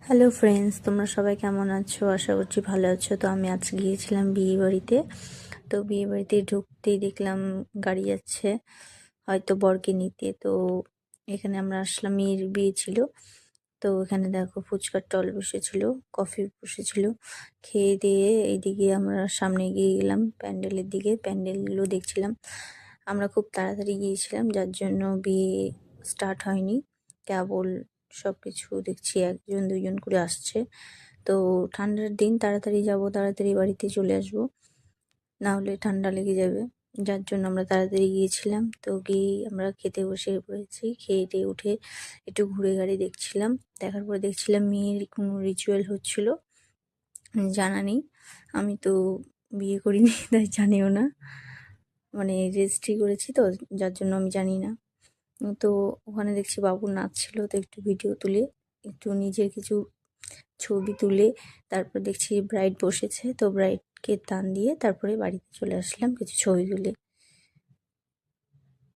Hello friends, তোমরা সবাই কেমন আছো? আশা করছি ভালো আছো। তো আমি আজ গিয়েছিলাম বিয়ে বাড়িতে। তো বিয়ে বাড়িতে ঢুকতেই দেখলাম গাড়ি যাচ্ছে হয়তো বরকে নিতে। তো এখানে আমরা আসলাম, মেয়ের বিয়ে ছিল। তো এখানে দেখো ফুচকার স্টল বসেছিল, কফি বসেছিল। খেয়ে দিয়ে এইদিকে আমরা সামনে এগিয়ে গেলাম প্যান্ডেলের দিকে। প্যান্ডেলগুলো দেখছিলাম। আমরা খুব তাড়াতাড়ি গিয়েছিলাম, যার জন্য বিয়ে স্টার্ট হয়নি। কেবল সব কিছু দেখছি একজন দুজন করে আসছে। তো ঠান্ডার দিন, তাড়াতাড়ি যাব, তাড়াতাড়ি বাড়িতে চলে আসবো, না হলে ঠান্ডা লেগে যাবে। যার জন্য আমরা তাড়াতাড়ি গিয়েছিলাম। তো গিয়ে আমরা খেতে বসে পড়েছি। খেয়ে টেয়ে উঠে একটু ঘুরে গাড়ি দেখছিলাম। দেখার পরে দেখছিলাম মেয়ের কোনো রিচুয়াল হচ্ছিল, জানা নেই। আমি তো বিয়ে করিনি তাই জানিও না, মানে রেজিস্ট্রি করেছি তো, যার জন্য আমি জানি না। তো ওখানে দেখছি বাবু নাচছিল, তো একটু ভিডিও তুলে, একটু নিজের কিছু ছবি তুলে তারপর দেখছি ব্রাইড বসেছে, তো ব্রাইডকে টান দিয়ে তারপরে বাড়িতে চলে আসলাম কিছু ছবি তুলে।